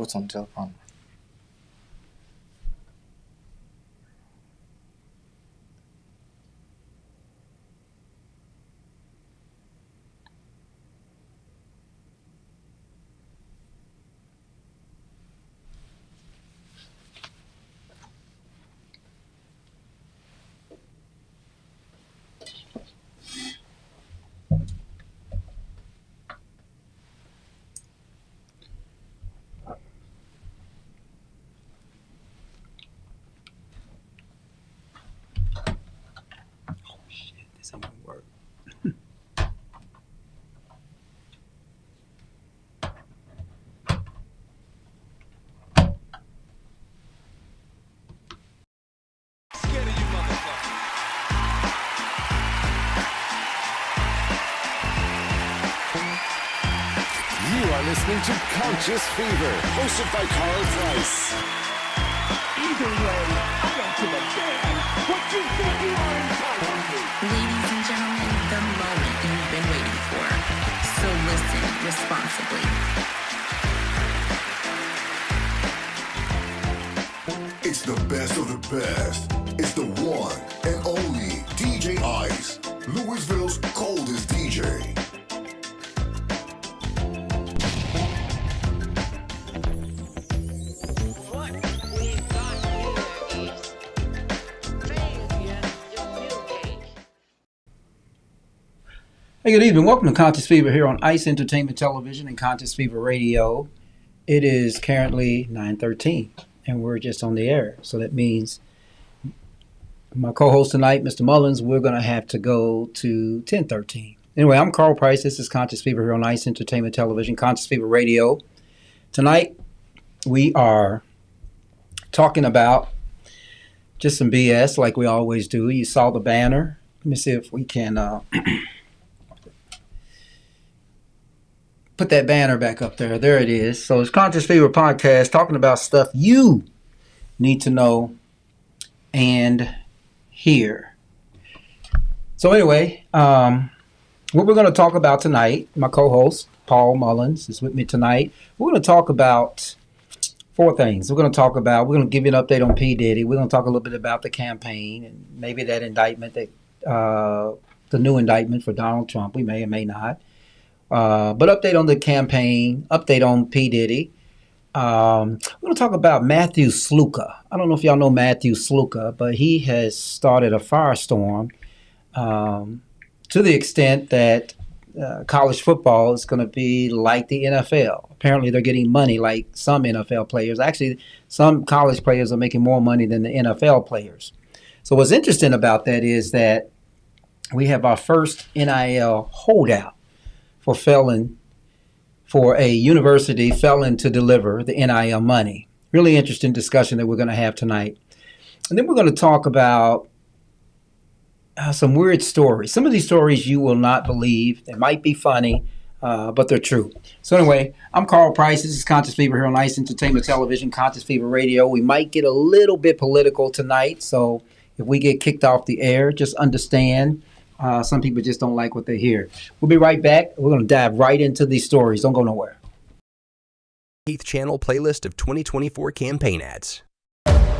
what's on the telephone? This ain't gonna work. You are listening to Conscious Fever, hosted by Carl Price. Either way, I don't give a damn what you think you are entitled to. Ladies and gentlemen, the moment you've been waiting for. So listen responsibly. It's the best of the best. It's the one and only DJ Ice, Louisville's coldest DJ. Hey, good evening. Welcome to Conscious Fever here on ICE Entertainment Television and Conscious Fever Radio. It is currently 9:13, and we're just on the air. So that means my co-host tonight, Mr. Mullins, we're going to have to go to 10:13. Anyway, I'm Carl Price. This is Conscious Fever here on ICE Entertainment Television, Conscious Fever Radio. Tonight, we are talking about just some BS like we always do. You saw the banner. Let me see if we can... put that banner back up there. There it is. So it's Conscious Fever Podcast talking about stuff you need to know and hear. So anyway, what we're going to talk about tonight, my co-host, Paul Mullins, is with me tonight. We're going to talk about four things. We're going to give you an update on P. Diddy. We're going to talk a little bit about the campaign and maybe that indictment, the new indictment for Donald Trump. We may or may not. But update on the campaign, update on P. Diddy. We're going to talk about Matthew Sluka. I don't know if y'all know Matthew Sluka, but he has started a firestorm to the extent that college football is going to be like the NFL. Apparently, they're getting money like some NFL players. Actually, some college players are making more money than the NFL players. So what's interesting about that is that we have our first NIL holdout for a university failing to deliver the NIL money. Really interesting discussion that we're going to have tonight. And then we're going to talk about some weird stories. Some of these stories you will not believe. They might be funny, but they're true. So anyway, I'm Carl Price. This is Conscious Fever here on ICE Entertainment Television, Conscious Fever Radio. We might get a little bit political tonight, so if we get kicked off the air, just understand. Some people just don't like what they hear. We'll be right back. We're going to dive right into these stories. Don't go nowhere. 8th Channel playlist of 2024 campaign ads.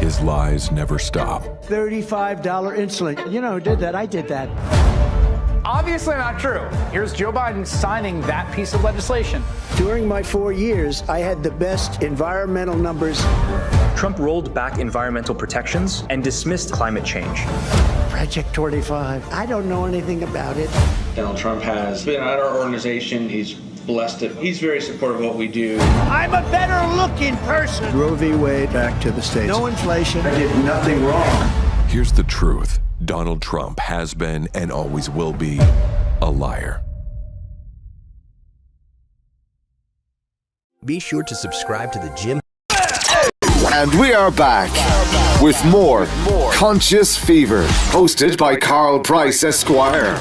His lies never stop. $35 insulin. You know who did that? I did that. Obviously not true. Here's Joe Biden signing that piece of legislation. During my 4 years, I had the best environmental numbers. Trump rolled back environmental protections and dismissed climate change. Project 25. I don't know anything about it. Donald Trump has been at our organization. He's blessed it. He's very supportive of what we do. I'm a better looking person. Roe v. Wade back to the States. No inflation. I did nothing wrong. Here's the truth. Donald Trump has been and always will be a liar. Be sure to subscribe to the Jim. And we are back with more Conscious Fever, hosted by Carl Price, Esquire.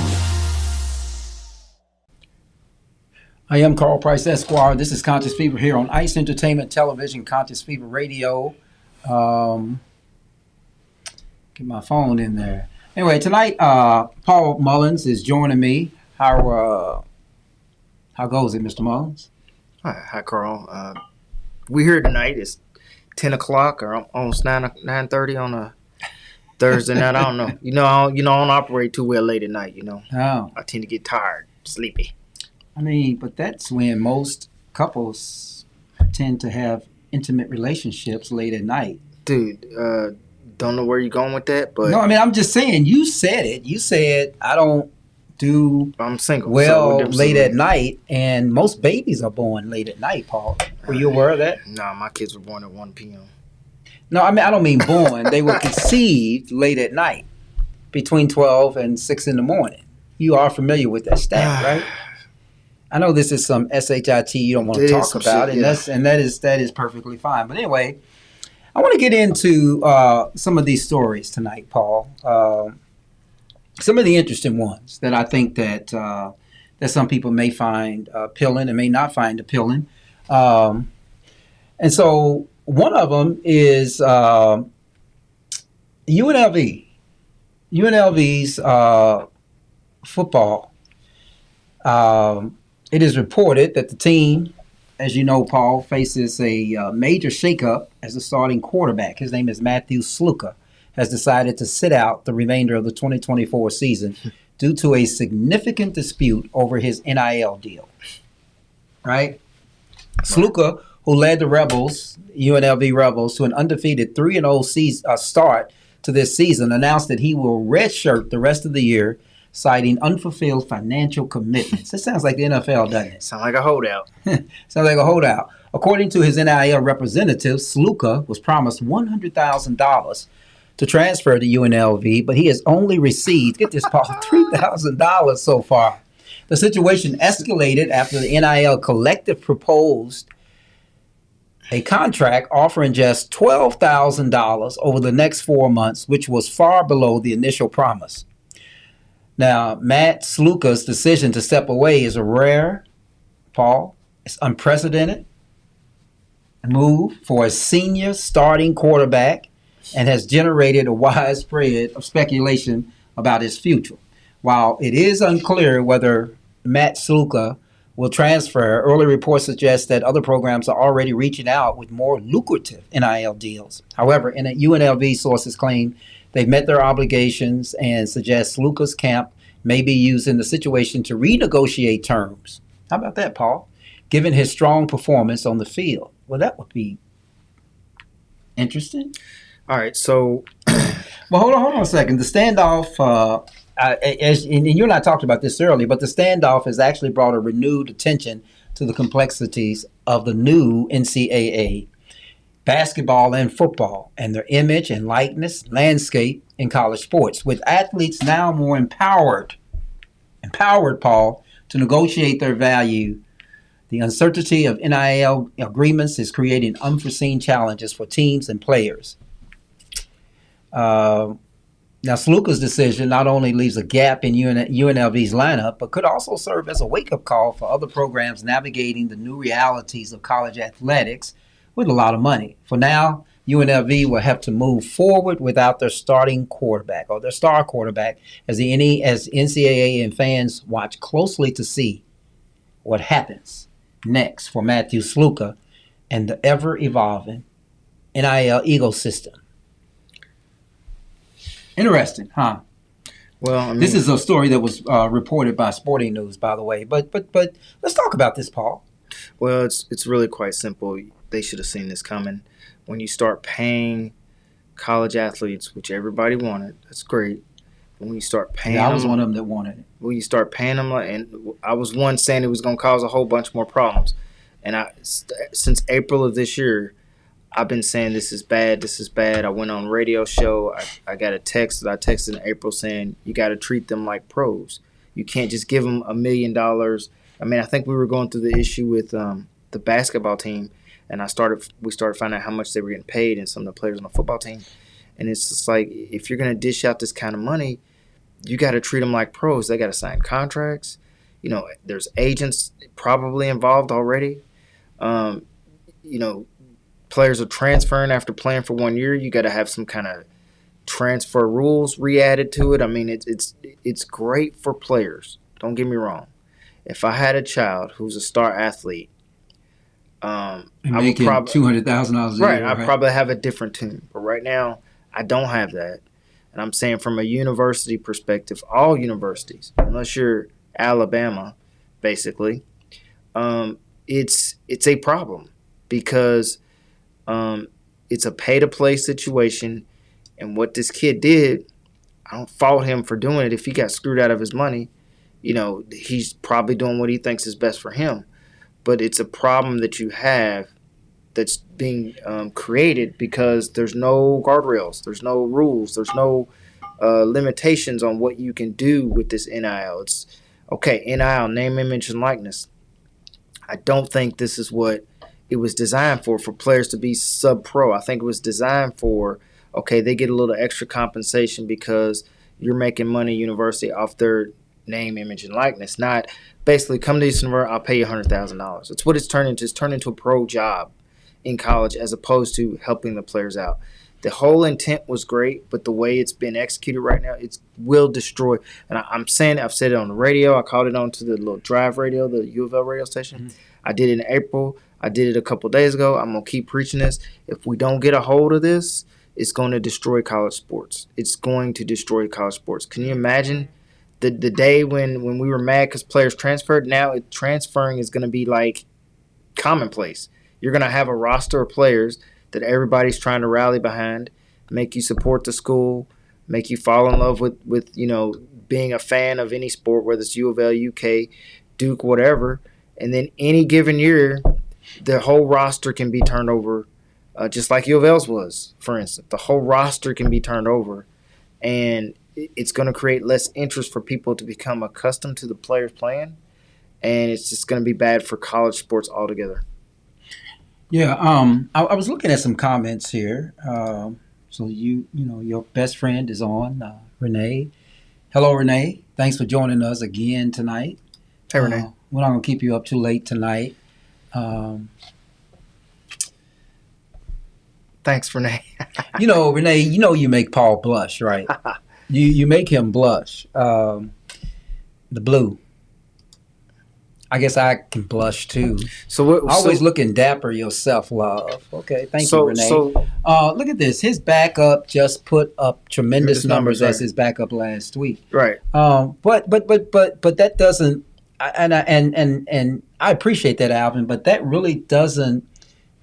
I am Carl Price, Esquire. This is Conscious Fever here on ICE Entertainment Television, Conscious Fever Radio. Get my phone in there. Anyway, tonight, Paul Mullins is joining me. How goes it, Mr. Mullins? Hi, Carl. we here tonight. It's 10 o'clock or almost 9:30 on a Thursday night. I don't know. I don't operate too well late at night. Oh. I tend to get tired, sleepy. I mean, but that's when most couples tend to have intimate relationships late at night. Dude, don't know where you're going with that, but no, I mean, I'm just saying. You said it. You said I don't do. I'm single. Well, late at night, and most babies are born late at night. Paul, were you aware of that? No, my kids were born at 1 p.m. No, I mean I don't mean born. They were conceived late at night, between 12 and 6 in the morning. You are familiar with that stat, right? I know this is some shit you don't want to talk about, and that is perfectly fine. But anyway, I want to get into some of these stories tonight, Paul. Some of the interesting ones that I think that some people may find appealing and may not find appealing. And so one of them is UNLV. UNLV's football. It is reported that the team, as you know, Paul, faces a major shakeup as the starting quarterback. His name is Matthew Sluka, has decided to sit out the remainder of the 2024 season due to a significant dispute over his NIL deal. Right? Sluka, who led the UNLV Rebels, to an undefeated 3-0 start to this season, announced that he will redshirt the rest of the year, citing unfulfilled financial commitments. That sounds like the NFL, doesn't it? Sound like a holdout. Sounds like a holdout. According to his NIL representative, Sluka was promised $100,000 to transfer to UNLV, but he has only received, get this, Paul, $3,000 so far. The situation escalated after the NIL collective proposed a contract offering just $12,000 over the next 4 months, which was far below the initial promise. Now, Matt Sluka's decision to step away is a rare, Paul, it's unprecedented move for a senior starting quarterback and has generated a widespread of speculation about his future. While it is unclear whether Matt Sluka will transfer, early reports suggest that other programs are already reaching out with more lucrative NIL deals. However, UNLV sources claim they've met their obligations and suggest Sluka's camp may be using the situation to renegotiate terms. How about that, Paul? Given his strong performance on the field. Well, that would be interesting. All right, so... Well, hold on a second. The standoff, and you and I talked about this earlier, but the standoff has actually brought a renewed attention to the complexities of the new NCAA basketball and football and their image and likeness landscape in college sports, with athletes now more empowered, Paul, to negotiate their value. The uncertainty of NIL agreements is creating unforeseen challenges for teams and players. Now, Sluka's decision not only leaves a gap in UNLV's lineup, but could also serve as a wake-up call for other programs navigating the new realities of college athletics with a lot of money. For now, UNLV will have to move forward without their starting quarterback or their star quarterback as NCAA and fans watch closely to see what happens next for Matthew Sluka and the ever-evolving NIL ecosystem. Interesting, huh? Well, I mean, this is a story that was reported by Sporting News, by the way. But let's talk about this, Paul. Well, it's really quite simple. They should have seen this coming. When you start paying college athletes, which everybody wanted, that's great. But when you start paying them, I was one of them that wanted it. When you start paying them, and I was one saying it was going to cause a whole bunch more problems. And since April of this year, I've been saying this is bad. I went on a radio show. I got a text that I texted in April saying you got to treat them like pros. You can't just give them $1 million. I mean, I think we were going through the issue with the basketball team, and we started finding out how much they were getting paid and some of the players on the football team. And it's just like, if you're going to dish out this kind of money, you got to treat them like pros. They got to sign contracts. You know, there's agents probably involved already. You know, players are transferring after playing for 1 year. You got to have some kind of transfer rules re-added to it. I mean, it's great for players. Don't get me wrong. If I had a child who's a star athlete, And I would making probably $200,000 a right. year. I probably have a different tune, but right now I don't have that. And I'm saying from a university perspective, all universities, unless you're Alabama, basically, it's a problem because it's a pay-to-play situation. And what this kid did, I don't fault him for doing it. If he got screwed out of his money, he's probably doing what he thinks is best for him. But it's a problem that you have that's being created because there's no guardrails, there's no rules, there's no limitations on what you can do with this NIL. It's okay, NIL, name, image, and likeness. I don't think this is what it was designed for players to be sub-pro. I think it was designed for, okay, they get a little extra compensation because you're making money university off their name, image, and likeness. Not basically come to Eastern University, I'll pay you $100,000. It's what it's turned into. It's turned into a pro job in college as opposed to helping the players out. The whole intent was great, but the way it's been executed right now, it will destroy. And I'm saying, I've said it on the radio. I called it onto the little drive radio, the U of L radio station. Mm-hmm. I did it in April. I did it a couple days ago. I'm going to keep preaching this. If we don't get a hold of this, it's going to destroy college sports. It's going to destroy college sports. Can you imagine the day when we were mad because players transferred? Now transferring is going to be like commonplace. You're going to have a roster of players that everybody's trying to rally behind, make you support the school, make you fall in love with being a fan of any sport, whether it's U of L, UK, Duke, whatever. And then any given year, the whole roster can be turned over, just like U of L's was, for instance. The whole roster can be turned over, and it's going to create less interest for people to become accustomed to the players playing, and it's just going to be bad for college sports altogether. Yeah, I was looking at some comments here. So your best friend is on, Renee. Hello, Renee. Thanks for joining us again tonight. Hey, Renee. We're not going to keep you up too late tonight. Thanks, Renee. Renee, you make Paul blush, right? you make him blush. The blue. I guess I can blush too. Always looking dapper yourself, love. Okay, thank you, Renee. Look at this. His backup just put up tremendous numbers as his backup last week. Right. But that doesn't. And I appreciate that, Alvin. But that really doesn't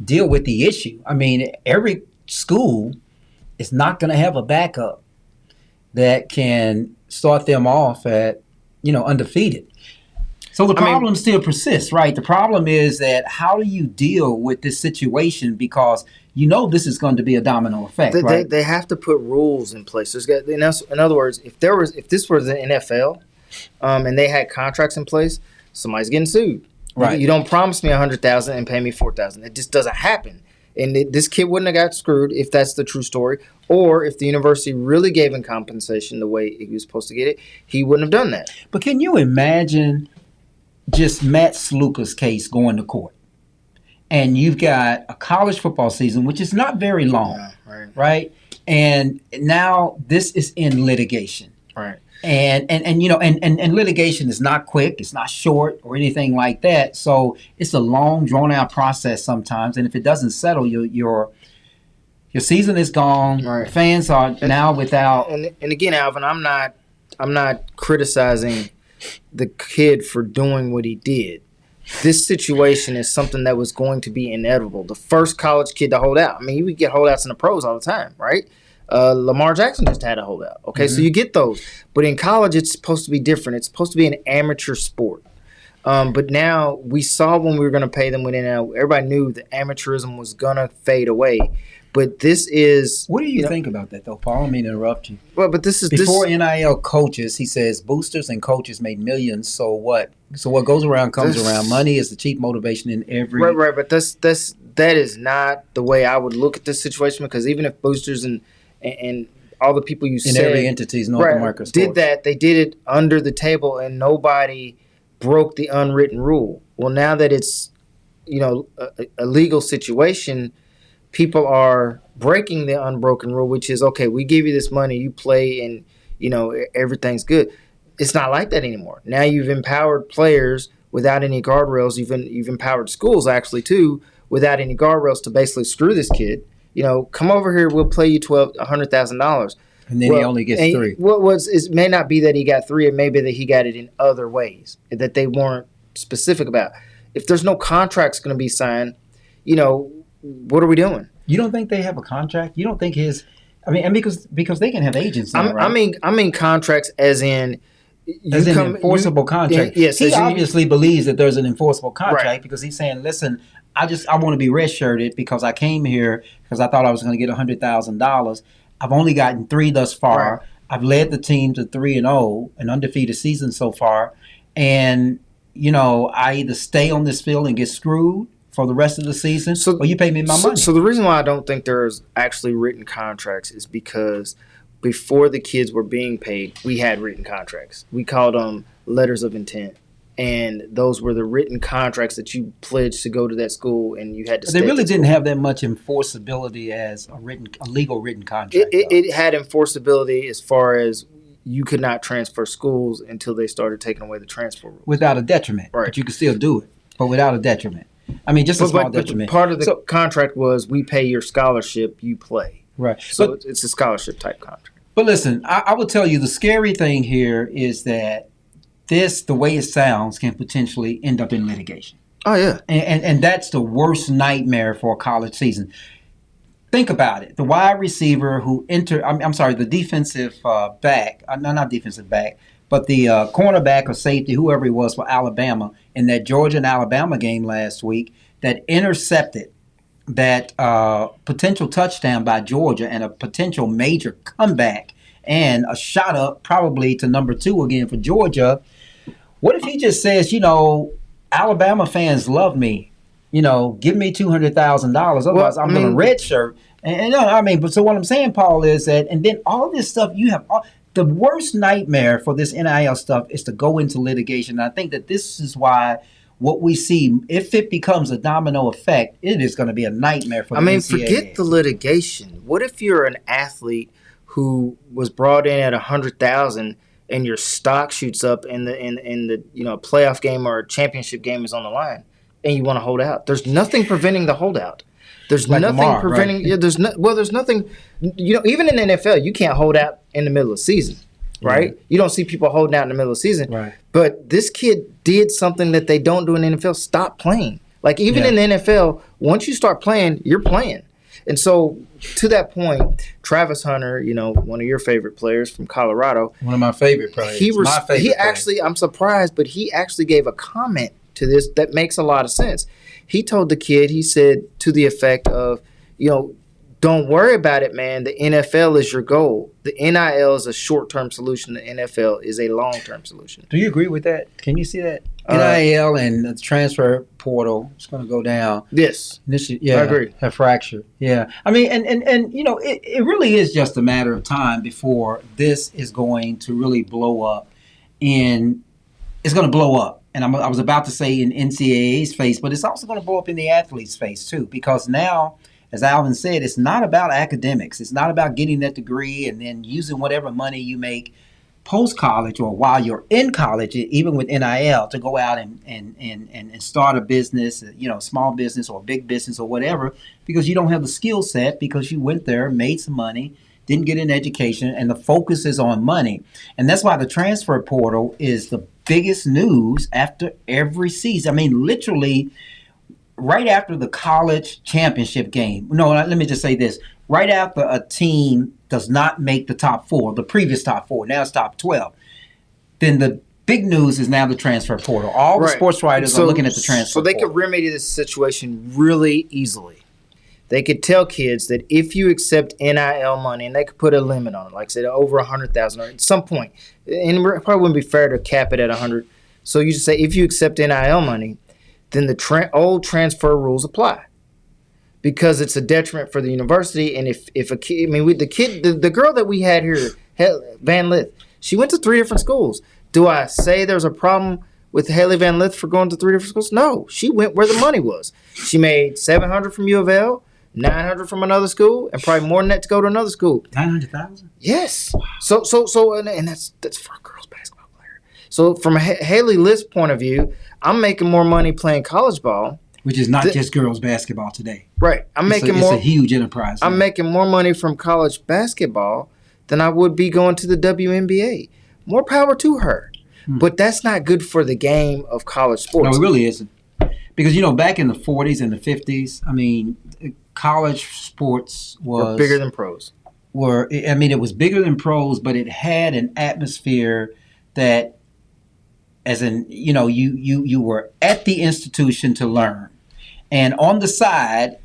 deal with the issue. I mean, every school is not going to have a backup that can start them off at undefeated. So the problem still persists, right? The problem is that how do you deal with this situation because this is going to be a domino effect, right? They have to put rules in place. In other words, if this was the NFL and they had contracts in place, somebody's getting sued. Right. You don't promise me $100,000 and pay me $4,000. It just doesn't happen. And this kid wouldn't have got screwed if that's the true story, or if the university really gave him compensation the way he was supposed to get it, he wouldn't have done that. But can you imagine just Matt Sluka's case going to court? And you've got a college football season, which is not very long, right? And now this is in litigation. Right. And litigation is not quick, it's not short or anything like that. So it's a long, drawn out process sometimes. And if it doesn't settle, your season is gone. Right. Fans are now without. And again, Alvin, I'm not criticizing the kid for doing what he did. This situation is something that was going to be inevitable. The first college kid to hold out. I mean, you would get holdouts in the pros all the time, right? Lamar Jackson just had a holdout. Okay, so you get those. But in college, it's supposed to be different. It's supposed to be an amateur sport. But now we saw when we were going to pay them within everybody knew the amateurism was going to fade away. But this is... What do you think about that, though, Paul? I mean to interrupt you. Well, but this is... Before NIL coaches, he says, boosters and coaches made millions, so what? So what goes around comes around. Money is the chief motivation in every... Right, but that is not the way I would look at this situation, because even if boosters and all the people you said... In every entity's North America sports. Did that, they did it under the table, and nobody broke the unwritten rule. Well, now that it's, a legal situation... People are breaking the unbroken rule, which is, okay, we give you this money, you play, and, everything's good. It's not like that anymore. Now you've empowered players without any guardrails. You've empowered schools actually too, without any guardrails to basically screw this kid. Come over here, we'll play you $100,000. And then he only gets 3. It may not be that he got 3, it may be that he got it in other ways that they weren't specific about. If there's no contracts going to be signed, what are we doing? You don't think they have a contract? You don't think because they can have agents now, right? I mean contracts as in enforceable contract. Yes, he obviously believes that there's an enforceable contract, right, because he's saying, listen, I want to be redshirted because I came here because I thought I was going to get $100,000. I've only gotten 3 thus far. Right. I've led the team to 3-0, an undefeated season so far. And, I either stay on this field and get screwed for the rest of the season, or you pay me my money. So the reason why I don't think there's actually written contracts is because before the kids were being paid, we had written contracts. We called them letters of intent. And those were the written contracts that you pledged to go to that school, and you had to. They really didn't have that much enforceability as a legal written contract. It had enforceability as far as you could not transfer schools until they started taking away the transfer rules. Without a detriment, right? But you could still do it, but without a detriment. I mean, just a small detriment. Part of the contract was we pay your scholarship, you play. Right. So it's a scholarship type contract. But listen, I will tell you the scary thing here is that the way it sounds, can potentially end up in litigation. Oh, yeah. And that's the worst nightmare for a college season. Think about it. The wide receiver the defensive back, not defensive back, but the cornerback or safety, whoever he was for Alabama, in that Georgia and Alabama game last week, that intercepted that potential touchdown by Georgia and a potential major comeback and a shot up probably to number 2 again for Georgia. What if he just says, Alabama fans love me, give me $200,000, otherwise I'm going to redshirt. But so what I'm saying, Paul, is that, and then all this stuff, you have the worst nightmare for this NIL stuff is to go into litigation. And I think that this is why what we see, if it becomes a domino effect, it is going to be a nightmare for the NCAA. Forget the litigation. What if you're an athlete who was brought in at $100,000 and your stock shoots up in the playoff game or a championship game is on the line, and you want to hold out? There's nothing preventing the holdout. There's like nothing Lamar, preventing. Right? Yeah, there's nothing. Even in the NFL, you can't hold out in the middle of the season, right? You don't see people holding out in the middle of the season. Right. But this kid did something that they don't do in the NFL. Stop playing. Like even in the NFL, once you start playing, you're playing. And so, to that point, Travis Hunter, one of your favorite players from Colorado. One of my favorite players. I'm surprised, but he actually gave a comment to this that makes a lot of sense. He told the kid, he said to the effect of, don't worry about it, man. The NFL is your goal. The NIL is a short-term solution. The NFL is a long-term solution. Do you agree with that? Can you see that? NIL and the transfer portal is going to go down. Yes. I agree. Have fractured. Yeah. I mean, and it really is just a matter of time before this is going to really blow up. And it's going to blow up. And I was about to say in NCAA's face, but it's also going to blow up in the athlete's face too, because now, as Alvin said, it's not about academics. It's not about getting that degree and then using whatever money you make post-college or while you're in college, even with NIL, to go out and start a business, small business or big business or whatever, because you don't have the skill set, because you went there, made some money, didn't get an education, and the focus is on money. And that's why the transfer portal is the biggest news after every season. I mean, literally, right after the college championship game. No, let me just say this. Right after a team does not make the top 4, the previous top 4, now it's top 12, then the big news is now the transfer portal. All the sports writers are looking at the transfer portal. So they could remedy this situation really easily. They could tell kids that if you accept NIL money, and they could put a limit on it, like I said, over 100,000 or at some point, and it probably wouldn't be fair to cap it at 100. So you just say if you accept NIL money, then the old transfer rules apply, because it's a detriment for the university. And if a kid, the girl that we had here, Van Lith, she went to 3 different schools. Do I say there's a problem with Haley Van Lith for going to 3 different schools? No, she went where the money was. She made $700 from U of L, $900 from another school, and probably more than that to go to another school. $900,000? Yes. So, and that's for a girls basketball player. So from a Haley List's point of view, I'm making more money playing college ball. Which is not just girls basketball today. Right. It's a huge enterprise. I'm making more money from college basketball than I would be going to the WNBA. More power to her. But that's not good for the game of college sports. No, it really isn't. Because, back in the 40s and the 50s, I mean, college sports were bigger than pros. It was bigger than pros, but it had an atmosphere that, as in, you were at the institution to learn. And on the side,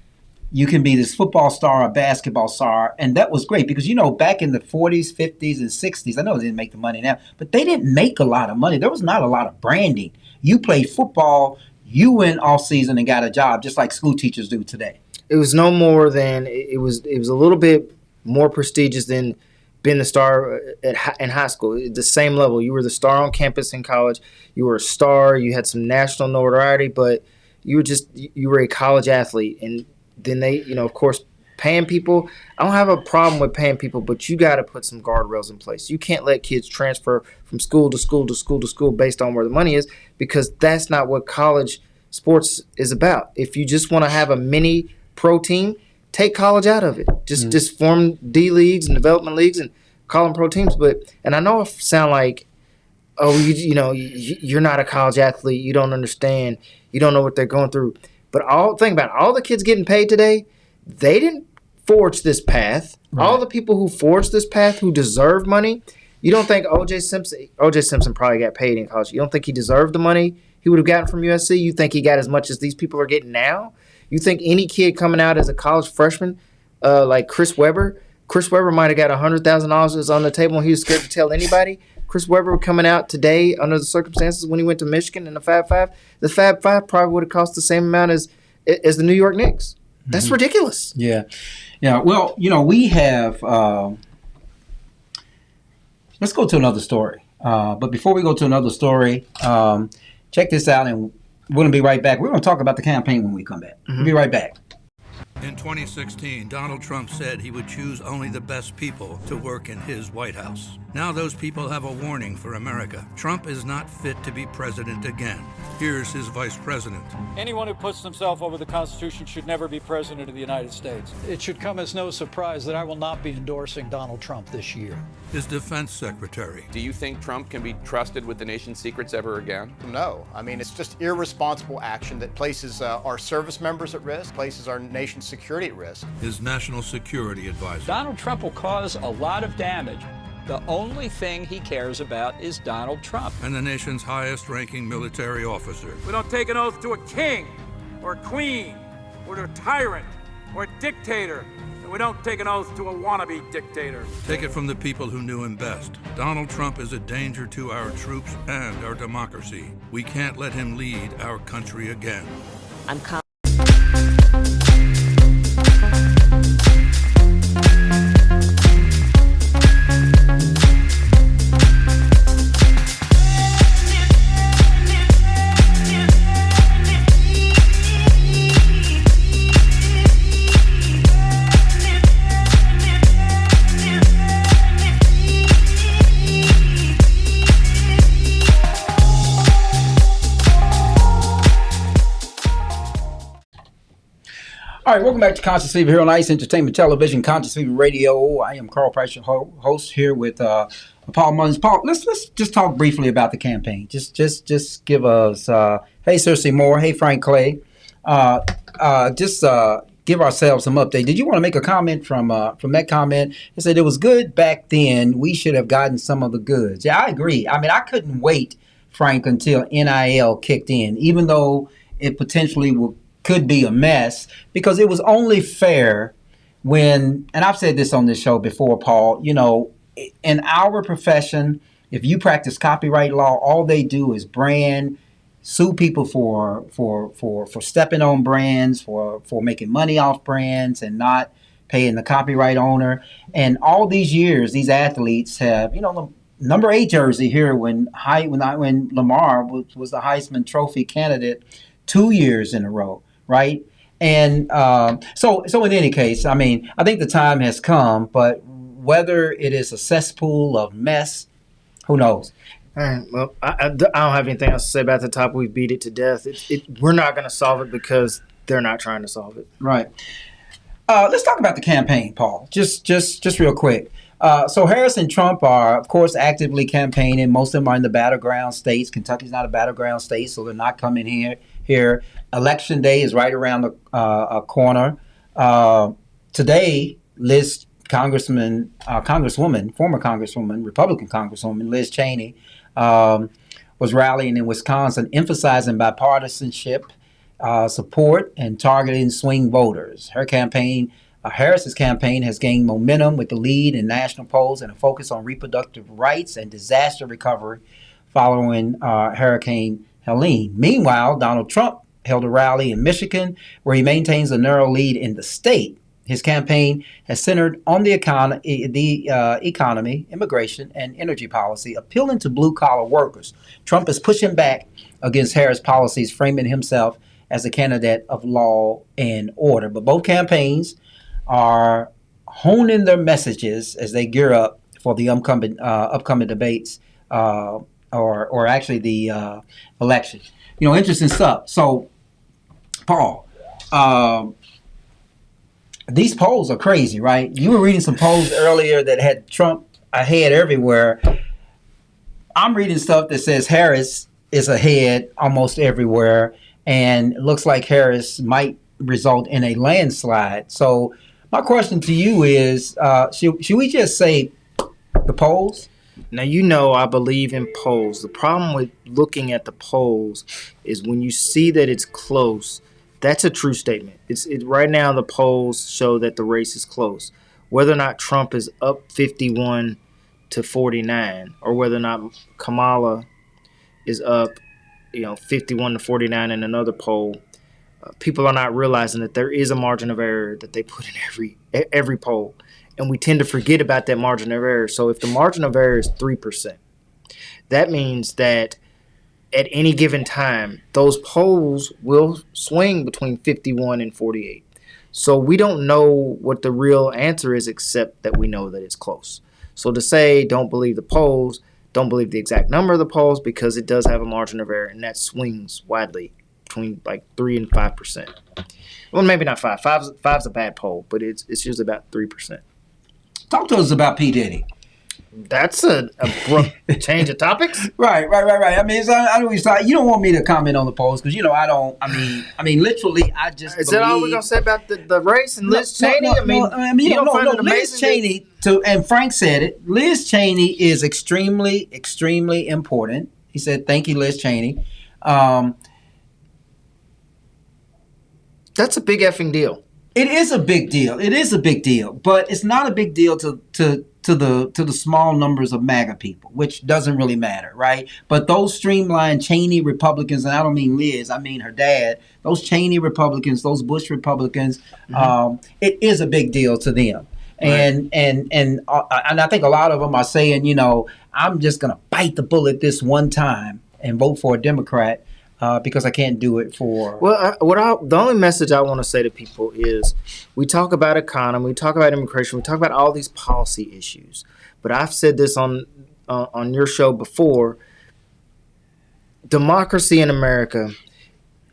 you can be this football star or basketball star. And that was great because, back in the 40s, 50s, and 60s, I know they didn't make the money now, but they didn't make a lot of money. There was not a lot of branding. You played football, you went off season and got a job just like school teachers do today. It was no more than it was a little bit more prestigious than being the star in high school. The same level. You were the star on campus in college. You were a star. You had some national notoriety, but you were a college athlete. And then they, of course, paying people. I don't have a problem with paying people, but you got to put some guardrails in place. You can't let kids transfer from school to school to school to school based on where the money is, because that's not what college sports is about. If you just want to have a mini pro team, take college out of it. Just form D leagues and development leagues and call them pro teams. And I know I sound like, you're not a college athlete. You don't understand. You don't know what they're going through. But think about it. All the kids getting paid today, they didn't forge this path. Right. All the people who forged this path, who deserve money, you don't think O.J. Simpson probably got paid in college. You don't think he deserved the money he would have gotten from USC? You think he got as much as these people are getting now? You think any kid coming out as a college freshman like Chris Webber might have got $100,000 on the table and he was scared to tell anybody? Chris Webber coming out today under the circumstances when he went to Michigan in the Fab Five, the Fab Five probably would have cost the same amount as the New York Knicks. That's ridiculous. Yeah. Well, we have. Let's go to another story. But before we go to another story, check this out, and we're going to be right back. We're going to talk about the campaign when we come back. We'll be right back. In 2016, Donald Trump said he would choose only the best people to work in his White House. Now those people have a warning for America. Trump is not fit to be president again. Here's his vice president. Anyone who puts himself over the Constitution should never be president of the United States. It should come as no surprise that I will not be endorsing Donald Trump this year. His defense secretary. Do you think Trump can be trusted with the nation's secrets ever again? No. I mean, it's just irresponsible action that places our service members at risk, places our nation's security at risk. His national security advisor. Donald Trump will cause a lot of damage. The only thing he cares about is Donald Trump. And the nation's highest-ranking military officer. We don't take an oath to a king or a queen or to a tyrant or a dictator. And we don't take an oath to a wannabe dictator. Take it from the people who knew him best. Donald Trump is a danger to our troops and our democracy. We can't let him lead our country again. All right, welcome back to Conscious Fever here on Ice Entertainment Television, Conscious Fever Radio. I am Carl Price, your host here with Paul Mullins. Paul, let's just talk briefly about the campaign. Just give us, hey, Cersei Moore, hey, Frank Clay. Give ourselves some update. Did you want to make a comment from that comment? It said it was good back then. We should have gotten some of the goods. Yeah, I agree. I mean, I couldn't wait, Frank, until NIL kicked in, even though it potentially could be a mess, because it was only fair when, and I've said this on this show before, Paul, in our profession, if you practice copyright law, all they do is sue people for stepping on brands, for making money off brands and not paying the copyright owner. And all these years, these athletes have, the number 8 jersey here when Lamar was the Heisman Trophy candidate 2 years in a row. Right. And so in any case, I mean, I think the time has come, but whether it is a cesspool of mess, who knows? All right. Well, I don't have anything else to say about the topic. We beat it to death. We're not going to solve it because they're not trying to solve it. Right. Let's talk about the campaign, Paul. Just real quick. So Harris and Trump are, of course, actively campaigning. Most of them are in the battleground states. Kentucky's not a battleground state, so they're not coming here. Election day is right around the corner. Today, former Congresswoman, Republican Congresswoman Liz Cheney, was rallying in Wisconsin, emphasizing bipartisanship, support, and targeting swing voters. Her campaign, Harris's campaign, has gained momentum with the lead in national polls and a focus on reproductive rights and disaster recovery following Hurricane Helene. Meanwhile, Donald Trump held a rally in Michigan where he maintains a narrow lead in the state. His campaign has centered on the economy, immigration, and energy policy, appealing to blue-collar workers. Trump is pushing back against Harris' policies, framing himself as a candidate of law and order. But both campaigns are honing their messages as they gear up for the upcoming debates, or actually the election. Interesting stuff. So, Paul, these polls are crazy, right? You were reading some polls earlier that had Trump ahead everywhere. I'm reading stuff that says Harris is ahead almost everywhere, and it looks like Harris might result in a landslide. So my question to you is, should we just say the polls? Now, I believe in polls. The problem with looking at the polls is when you see that it's close, that's a true statement. Right now, the polls show that the race is close. Whether or not Trump is up 51 to 49, or whether or not Kamala is up, 51 to 49 in another poll, people are not realizing that there is a margin of error that they put in every poll, and we tend to forget about that margin of error. So if the margin of error is 3%, that means that at any given time, those polls will swing between 51 and 48. So we don't know what the real answer is, except that we know that it's close. So to say don't believe the polls, don't believe the exact number of the polls, because it does have a margin of error, and that swings widely between like 3 and 5%. Well, maybe not 5. Five's a bad poll, but it's usually about 3%. Talk to us about P. Diddy. That's a abrupt change of topics. Right. I mean, I know you don't want me to comment on the polls because I don't. I mean, literally, I just. Is that all we're gonna say about the race and Liz Cheney? Liz Cheney. And Frank said it. Liz Cheney is extremely, extremely important. He said, "Thank you, Liz Cheney." That's a big effing deal. It is a big deal. But it's not a big deal to the small numbers of MAGA people, which doesn't really matter, right? But those streamlined Cheney Republicans, and I don't mean Liz, I mean her dad, those Cheney Republicans, those Bush Republicans, it is a big deal to them. Right. And I think a lot of them are saying, I'm just going to bite the bullet this one time and vote for a Democrat because I can't do it for... Well, the only message I want to say to people is we talk about economy, we talk about immigration, we talk about all these policy issues. But I've said this on your show before. Democracy in America,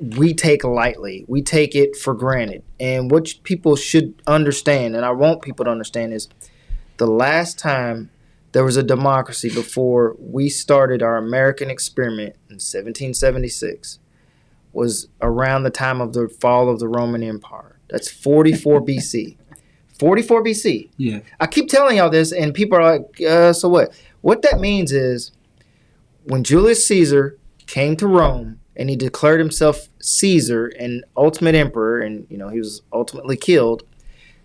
we take lightly. We take it for granted. And what people should understand, and I want people to understand, is the last time there was a democracy before we started our American experiment in 1776 was around the time of the fall of the Roman Empire. That's 44 BC. 44 BC. Yeah. I keep telling y'all this, and people are like, so what? What that means is when Julius Caesar came to Rome and he declared himself Caesar and ultimate emperor, and he was ultimately killed,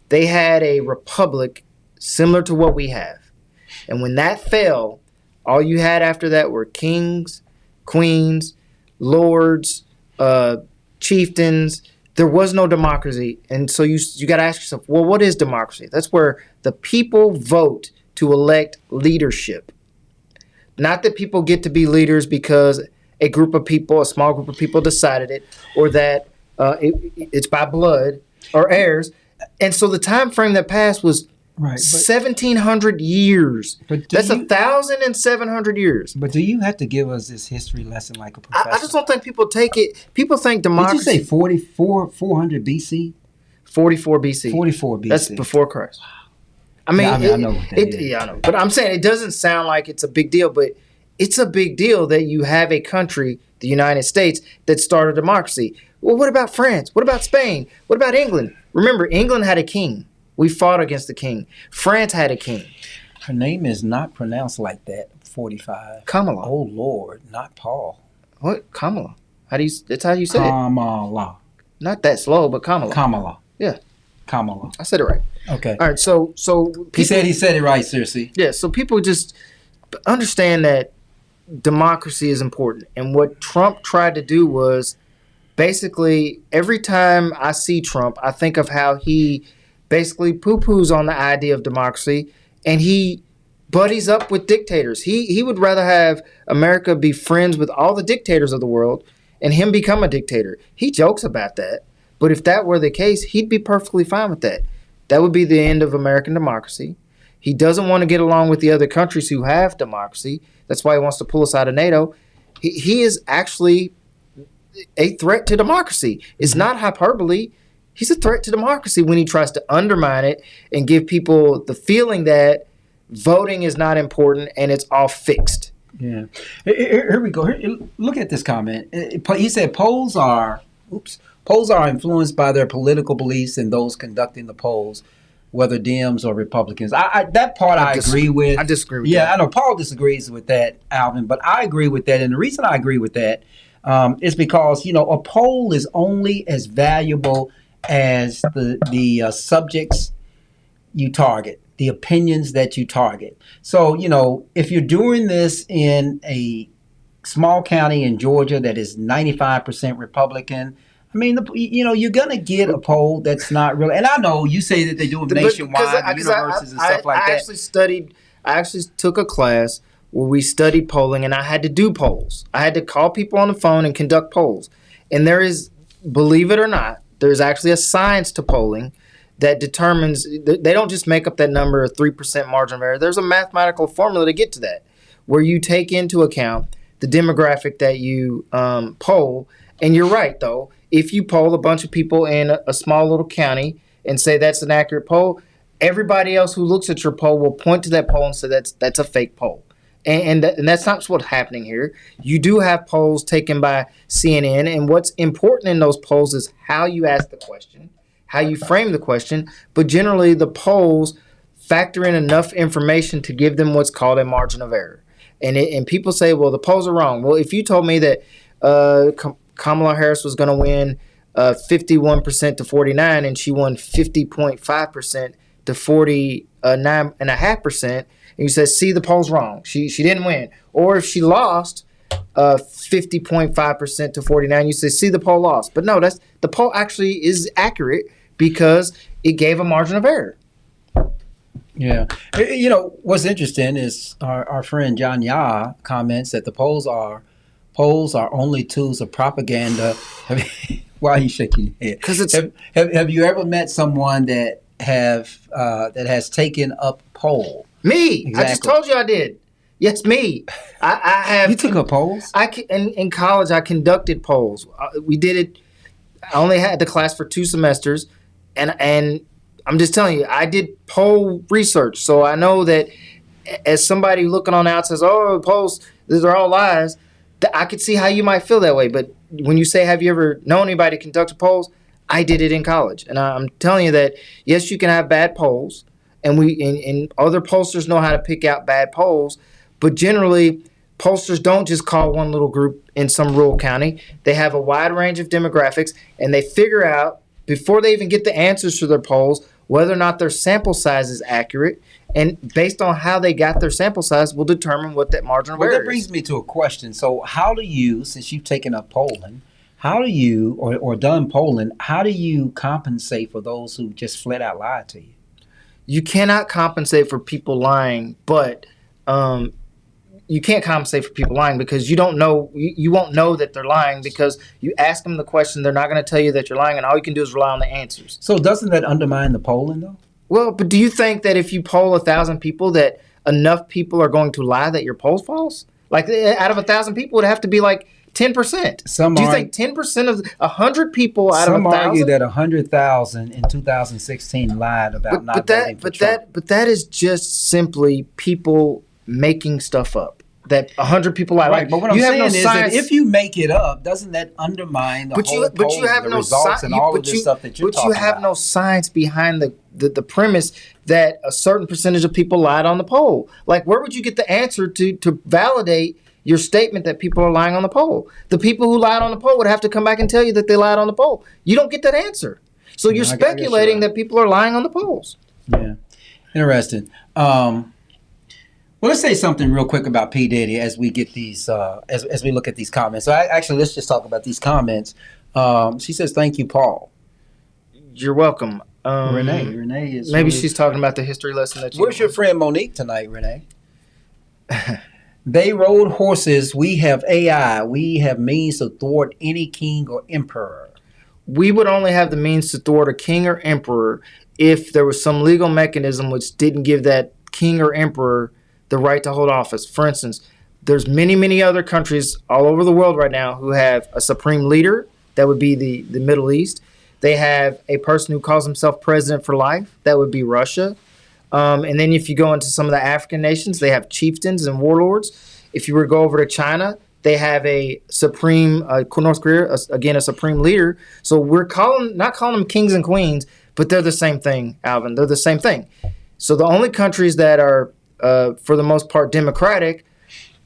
they had a republic similar to what we have. And when that fell, all you had after that were kings, queens, lords, chieftains. There was no democracy. And so you got to ask yourself, well, what is democracy? That's where the people vote to elect leadership. Not that people get to be leaders because a group of people, a small group of people decided it, or that it's by blood or heirs. And so the time frame that passed was Right. 1,700 years. That's 1,700 years. But do you have to give us this history lesson like a professor? I just don't think people take it. People think democracy. Did you say 400 BC? 44 BC. 44 BC. That's before Christ. I mean, I know what that is. Yeah, I know. But I'm saying it doesn't sound like it's a big deal, but it's a big deal that you have a country, the United States, that started democracy. Well, what about France? What about Spain? What about England? Remember, England had a king. We fought against the king. France had a king. Her name is not pronounced like that. 45. Kamala. Oh Lord, not Paul. What? Kamala. That's how you say it. Kamala. Not that slow, but Kamala. Kamala. Yeah. Kamala. I said it right. Okay. All right. So people, he said it right. Seriously. Yeah. So people just understand that democracy is important, and what Trump tried to do was basically every time I see Trump, I think of how he basically poo-poos on the idea of democracy, and he buddies up with dictators. He would rather have America be friends with all the dictators of the world and him become a dictator. He jokes about that, but if that were the case, he'd be perfectly fine with that. That would be the end of American democracy. He doesn't want to get along with the other countries who have democracy. That's why he wants to pull us out of NATO. He is actually a threat to democracy. It's not hyperbole. He's a threat to democracy when he tries to undermine it and give people the feeling that voting is not important and it's all fixed. Yeah. Here we go. Look at this comment. He said polls are influenced by their political beliefs and those conducting the polls, whether Dems or Republicans. That part I agree with. I disagree with that. Yeah, I know Paul disagrees with that, Alvin, but I agree with that. And the reason I agree with that is because, a poll is only as valuable as the subjects you target, the opinions that you target. So, if you're doing this in a small county in Georgia that is 95% Republican, I mean, you're going to get a poll that's not really, and I know you say that they do them nationwide, universities and stuff like that. I actually took a class where we studied polling, and I had to do polls. I had to call people on the phone and conduct polls. And there is, believe it or not, there's actually a science to polling that determines, they don't just make up that number of 3% margin of error. There's a mathematical formula to get to that, where you take into account the demographic that you poll. And you're right, though. If you poll a bunch of people in a small little county and say that's an accurate poll, everybody else who looks at your poll will point to that poll and say that's a fake poll. And that's not what's happening here. You do have polls taken by CNN, and what's important in those polls is how you ask the question, how you frame the question, but generally the polls factor in enough information to give them what's called a margin of error. And people say, well, the polls are wrong. Well, if you told me that Kamala Harris was going to win 51% to 49, and she won 50.5% to 49.5%, and you said, see, the poll's wrong. She didn't win. Or if she lost 50.5% to 49, you say, see, the poll lost. But no, the poll actually is accurate because it gave a margin of error. Yeah. What's interesting is our friend John Yah comments that the polls are only tools of propaganda. Why are you shaking your head? Because have you ever met someone that has taken up poll? Me. Exactly. I just told you I did. Yes, me. I have. You took up polls? In college, I conducted polls. We did it. I only had the class for 2 semesters, and I'm just telling you, I did poll research, so I know that as somebody looking on out says, "Oh, polls, these are all lies," I could see how you might feel that way. But when you say, "Have you ever known anybody conduct polls?" I did it in college, and I'm telling you that yes, you can have bad polls. And and other pollsters know how to pick out bad polls, but generally, pollsters don't just call one little group in some rural county. They have a wide range of demographics, and they figure out, before they even get the answers to their polls, whether or not their sample size is accurate. And based on how they got their sample size will determine what that margin of error is. Well, that brings me to a question. So how do you, since you've taken up polling, how do you, or done polling, how do you compensate for those who just flat out lied to you? You cannot compensate for people lying, but you can't compensate for people lying because you don't know, you won't know that they're lying because you ask them the question, they're not going to tell you that you're lying, and all you can do is rely on the answers. So doesn't that undermine the polling, though? Well, but do you think that if you poll 1,000 people that enough people are going to lie that your poll false? Like out of 1,000 people, it would have to be like 10%. Do you think 10% of 100 people out of 1,000? Some argue that 100,000 in 2016 lied about not voting for Trump. But that is just simply people making stuff up. That 100 people lie. Right, like, but what I'm saying is that if you make it up, doesn't that undermine the whole poll, the results, and all of this stuff that you're talking about? But you have no science behind the premise that a certain percentage of people lied on the poll. Like, where would you get the answer to validate your statement that people are lying on the poll? The people who lied on the poll would have to come back and tell you that they lied on the poll. You don't get that answer. So you're speculating that people are lying on the polls. Yeah. Interesting. Well, let's say something real quick about P. Diddy as we get these, as we look at these comments. So actually, let's just talk about these comments. She says, "Thank you, Paul." You're welcome. Renee is. Maybe she's talking about the history lesson that you. Where's your friend Monique tonight, Renee? They rode horses. We have AI. We have means to thwart any king or emperor. We would only have the means to thwart a king or emperor if there was some legal mechanism which didn't give that king or emperor the right to hold office. For instance, there's many other countries all over the world right now who have a supreme leader. That would be the Middle East. They have a person who calls himself president for life. That would be Russia. And then if you go into some of the African nations, they have chieftains and warlords. If you were to go over to China, they have a supreme, North Korea, again, a supreme leader. So we're not calling them kings and queens, but they're the same thing, Alvin. They're the same thing. So the only countries that are for the most part democratic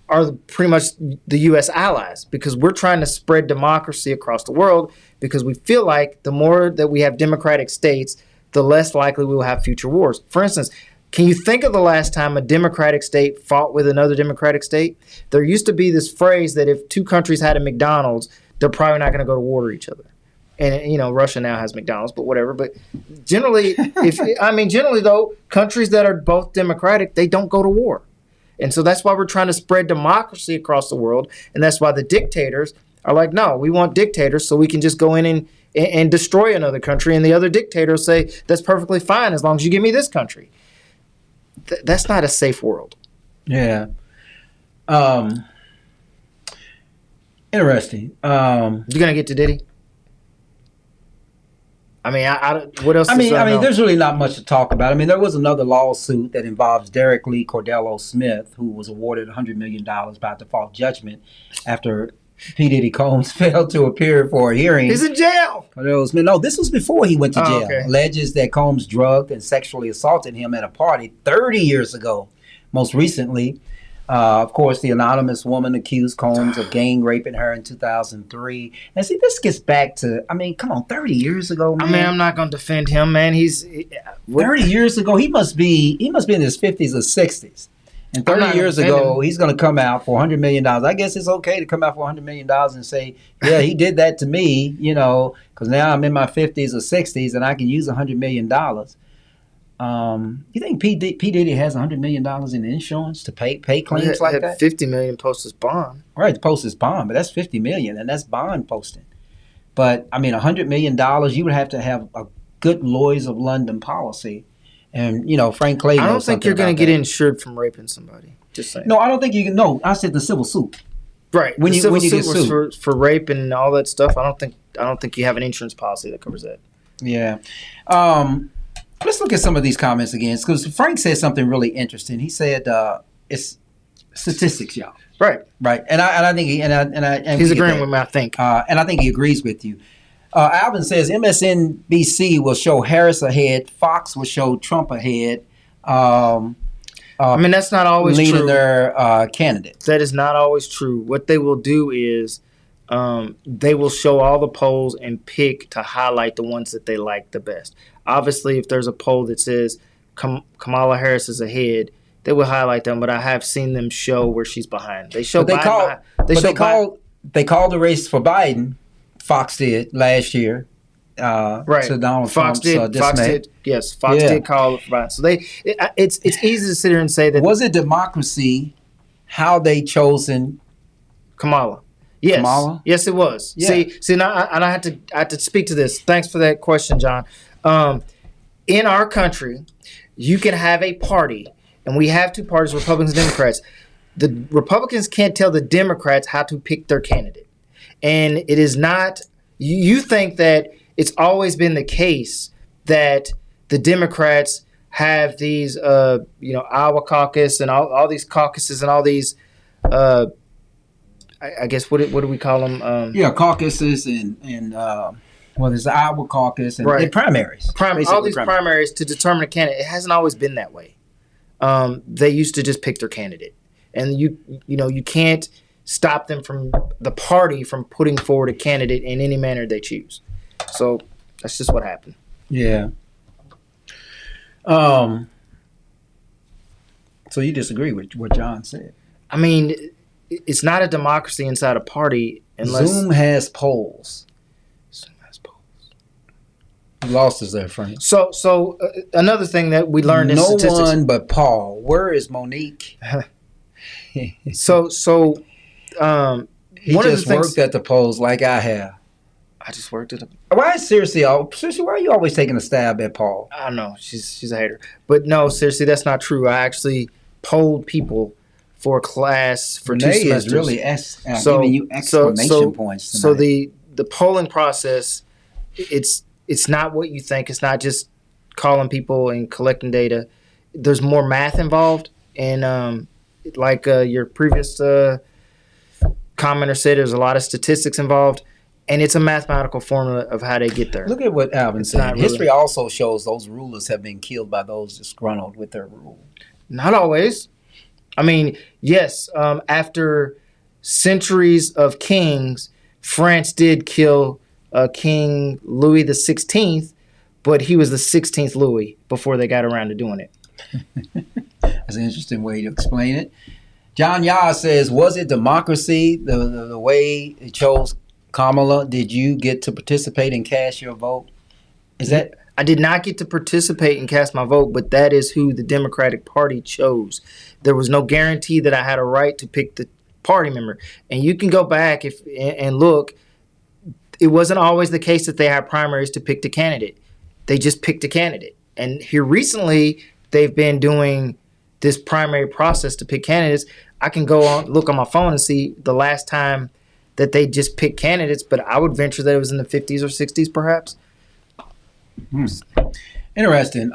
are pretty much the U.S. allies, because we're trying to spread democracy across the world, because we feel like the more that we have democratic states, the less likely we will have future wars. For instance, can you think of the last time a democratic state fought with another democratic state? There used to be this phrase that if two countries had a McDonald's, they're probably not going to go to war to each other. And, Russia now has McDonald's, but whatever. But generally, generally though, countries that are both democratic, they don't go to war. And so that's why we're trying to spread democracy across the world. And that's why the dictators are like, no, we want dictators so we can just go in and destroy another country. And the other dictators say, that's perfectly fine as long as you give me this country. That's not a safe world. Yeah. Interesting. You going to get to Diddy? What else? There's really not much to talk about. There was another lawsuit that involves Derek Lee Cordello Smith, who was awarded $100 million by default judgment after P. Diddy Combs failed to appear for a hearing. He's in jail. Cordello Smith. No, this was before he went to jail. Okay. Alleges that Combs drugged and sexually assaulted him at a party 30 years ago. Most recently, of course, the anonymous woman accused Combs of gang raping her in 2003. And see, this gets back to, come on, 30 years ago, man. I'm not going to defend him, man. 30 years ago, he must be in his 50s or 60s. And 30 years ago, he's going to come out for $100 million. I guess it's okay to come out for $100 million and say, yeah, he did that to me, because now I'm in my 50s or 60s and I can use $100 million. You think P. Diddy has $100 million in insurance to pay claims like that? $50 million post his bond. Right, to post his bond, but that's $50 million, and that's bond posting. But $100 million, you would have to have a good Lloyd's of London policy, and Frank Clay. I don't think you're going to get insured from raping somebody. Just saying. No, I don't think you can. No, I said the civil suit. Right, when you get sued for rape and all that stuff. I don't think you have an insurance policy that covers that. Yeah. Let's look at some of these comments again, because Frank said something really interesting. He said it's statistics, y'all. Right. And I think he's agreeing with me. I think, and I think he agrees with you. Alvin says MSNBC will show Harris ahead, Fox will show Trump ahead. That's not always leading true. Their candidates. That is not always true. What they will do is they will show all the polls and pick to highlight the ones that they like the best. Obviously, if there's a poll that says Kamala Harris is ahead, they will highlight them. But I have seen them show where she's behind. They show. They called the race for Biden. Fox did last year. Right. To Donald Fox Trump's did. Fox did. Yes. Fox did call it for Biden. So it's easy to sit here and say that. Was it democracy? How they chosen Kamala? Yes. Kamala? Yes, it was. Yeah. See, now I had to speak to this. Thanks for that question, John. in our country, you can have a party, and we have two parties, Republicans and Democrats. The Republicans can't tell the Democrats how to pick their candidate. And it is not, you think that it's always been the case that the Democrats have these, Iowa caucus and all these caucuses and all these, I guess, what do we call them? Caucuses and there's the Iowa caucus and, right. and primaries. All these primaries to determine a candidate. It hasn't always been that way. They used to just pick their candidate. And you can't stop them from the party from putting forward a candidate in any manner they choose. So that's just what happened. Yeah. So you disagree with what John said? I mean, it's not a democracy inside a party unless Zoom has polls. You lost us there, Frank. So another thing that we learned in statistics. No one but Paul. Where is Monique? He one just worked at the polls like I have. I just worked at Why are you always taking a stab at Paul? I don't know. She's a hater. But no, seriously, that's not true. I actually polled people for a class for Renee 2 semesters. Is really giving you exclamation points tonight. So the polling process, it's not what you think. It's not just calling people and collecting data. There's more math involved, and like your previous commenter said, there's a lot of statistics involved, and it's a mathematical formula of how they get there. Look at what Alvin said. History also shows those rulers have been killed by those disgruntled with their rule. Not always. I mean, yes, after centuries of kings, France did kill King Louis the 16th, but he was the 16th Louis before they got around to doing it. That's an interesting way to explain it. John Yah says, was it democracy, the way it chose Kamala? Did you get to participate and cast your vote? I did not get to participate and cast my vote, but that is who the Democratic Party chose. There was no guarantee that I had a right to pick the party member. And you can go back and look. It wasn't always the case that they had primaries to pick the candidate. They just picked a candidate. And here recently, they've been doing this primary process to pick candidates. I can go on, look on my phone and see the last time that they just picked candidates, but I would venture that it was in the 50s or 60s, perhaps. Interesting.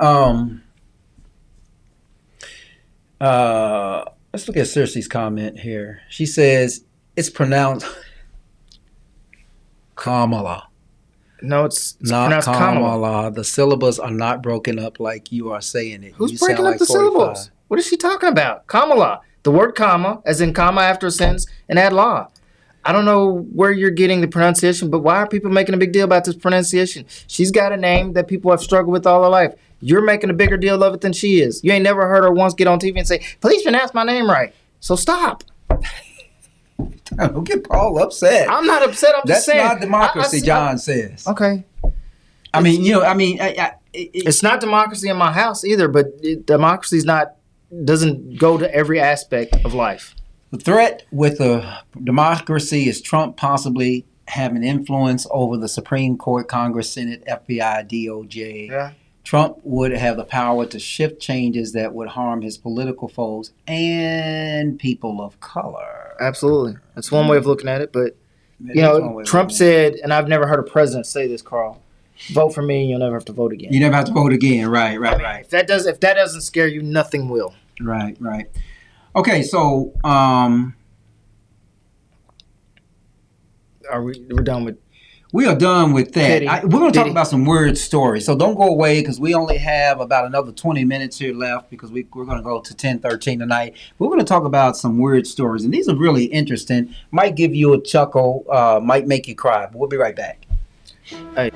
Let's look at Circe's comment here. She says, it's pronounced Kamala. No, it's not Kamala. The syllables are not broken up like you are saying it. Who's breaking up the syllables? What is she talking about? Kamala. The word comma, as in comma after a sentence, and add law. I don't know where you're getting the pronunciation, but why are people making a big deal about this pronunciation? She's got a name that people have struggled with all their life. You're making a bigger deal of it than she is. You ain't never heard her once get on TV and say, please pronounce my name right. So stop. Don't get Paul upset. I'm not upset. I'm just saying. That's not democracy, John says. Okay. It's not democracy in my house either, but democracy doesn't go to every aspect of life. The threat with the democracy is Trump possibly having influence over the Supreme Court, Congress, Senate, FBI, DOJ. Yeah. Trump would have the power to shift changes that would harm his political foes and people of color. Absolutely. That's one way of looking at it. But, Trump said, and I've never heard a president say this, Carl, vote for me and you'll never have to vote again. You never have to vote again. Right. If that doesn't scare you, nothing will. Right. Okay, so we're done with. We are done with that. We're going to talk Diddy. about some word stories. So don't go away because we only have about another 20 minutes here left because we're going to go to 10:13 tonight. We're going to talk about some word stories, and these are really interesting. Might give you a chuckle, might make you cry. But we'll be right back.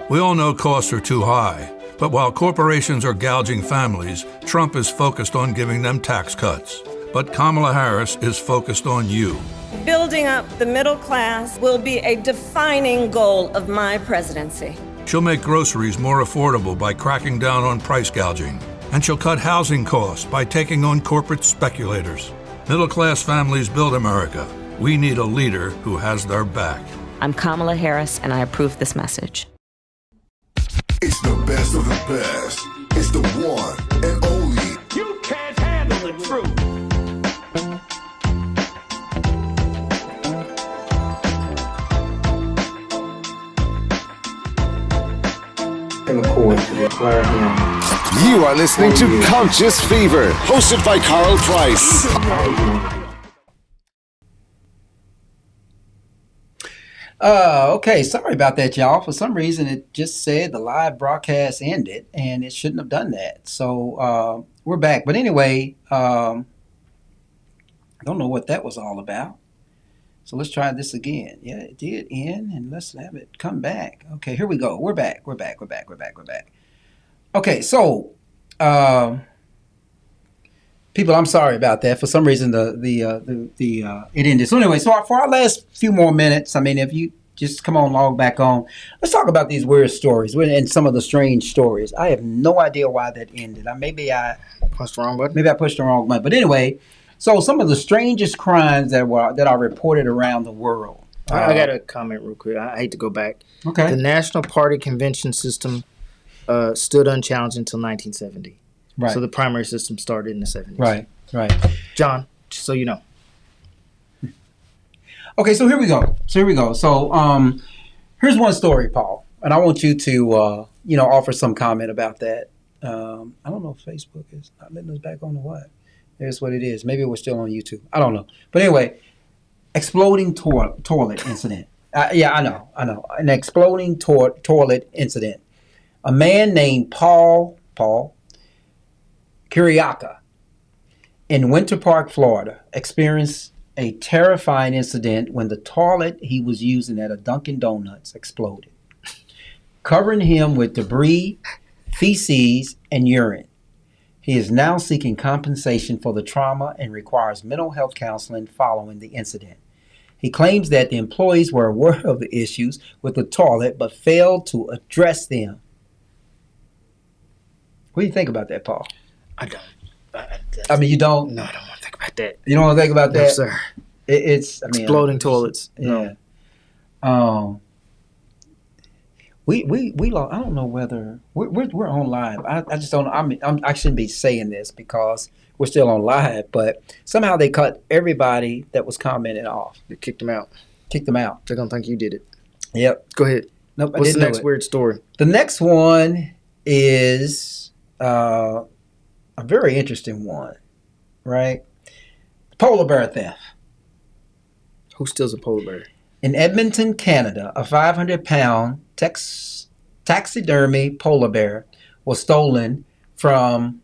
We all know costs are too high, but while corporations are gouging families, Trump is focused on giving them tax cuts. But Kamala Harris is focused on you. Building up the middle class will be a defining goal of my presidency. She'll make groceries more affordable by cracking down on price gouging. And she'll cut housing costs by taking on corporate speculators. Middle-class families build America. We need a leader who has their back. I'm Kamala Harris, and I approve this message. It's the best of the best. It's the one and only. You can't handle the truth. You are listening to Conscious Fever, hosted by Carl Price. Okay, sorry about that, y'all. For some reason, it just said the live broadcast ended, and it shouldn't have done that. So we're back. But anyway, I don't know what that was all about. So let's try this again. Yeah, it did end, and let's have it come back. Okay, here we go. We're back. Okay, so people, I'm sorry about that. For some reason, it ended. So anyway, so for our last few more minutes, I mean, if you just come on, log back on, let's talk about these weird stories and some of the strange stories. I have no idea why that ended. Maybe I pushed the wrong button. Maybe I pushed the wrong button. But anyway, so some of the strangest crimes that are reported around the world. I got a comment real quick. I hate to go back. Okay. The National Party convention system stood unchallenged until 1970. Right. So the primary system started in the 70s. Right. John, just so you know. Okay, so here we go. So here's one story, Paul, and I want you to offer some comment about that. I don't know if Facebook is not letting us back on or what. Here's what it is. Maybe we're still on YouTube. I don't know. But anyway, exploding toilet incident. Yeah, I know. An exploding toilet incident. A man named Paul Kiriaka in Winter Park, Florida, experienced a terrifying incident when the toilet he was using at a Dunkin' Donuts exploded, covering him with debris, feces, and urine. He is now seeking compensation for the trauma and requires mental health counseling following the incident. He claims that the employees were aware of the issues with the toilet but failed to address them. What do you think about that, Paul? I don't. I mean, you don't? No, I don't want to think about that. You don't want to think about that? No, sir. It's exploding toilets. Yeah. No. We I don't know whether we're on live. I just don't know. I shouldn't be saying this because we're still on live, but somehow they cut everybody that was commenting off. They kicked them out. They're gonna think you did it. Yep. Go ahead. Nope. What's the next weird story? The next one is a very interesting one, right? Polar bear theft. Who steals a polar bear? In Edmonton, Canada, a 500-pound taxidermy polar bear was stolen from.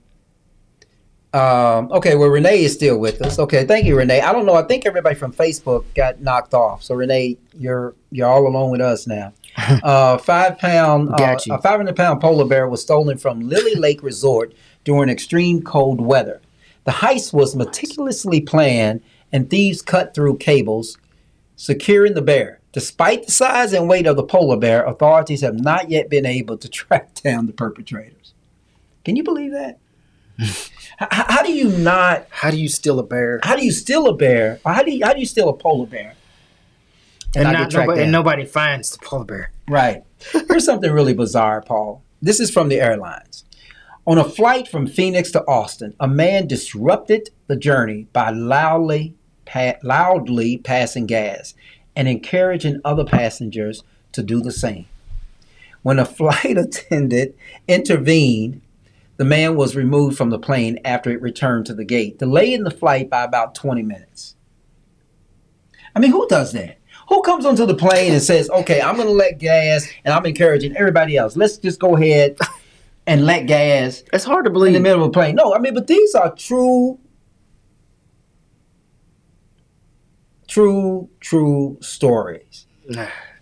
Renee is still with us. Okay, thank you, Renee. I don't know. I think everybody from Facebook got knocked off. So Renee, you're all alone with us now. A 500-pound polar bear was stolen from Lily Lake Resort during extreme cold weather. The heist was meticulously planned, and thieves cut through cables, securing the bear. Despite the size and weight of the polar bear, authorities have not yet been able to track down the perpetrators. Can you believe that? How do you steal a bear? How do you steal a bear? Or how do you steal a polar bear? And nobody finds the polar bear. Right. Here's something really bizarre, Paul. This is from the airlines. On a flight from Phoenix to Austin, a man disrupted the journey by loudly passing gas and encouraging other passengers to do the same. When a flight attendant intervened, the man was removed from the plane after it returned to the gate, delaying the flight by about 20 minutes. I mean, who does that? Who comes onto the plane and says, okay, I'm going to let gas and I'm encouraging everybody else. Let's just go ahead and let gas. It's hard to believe. In the middle of a plane. No, I mean, but these are true stories.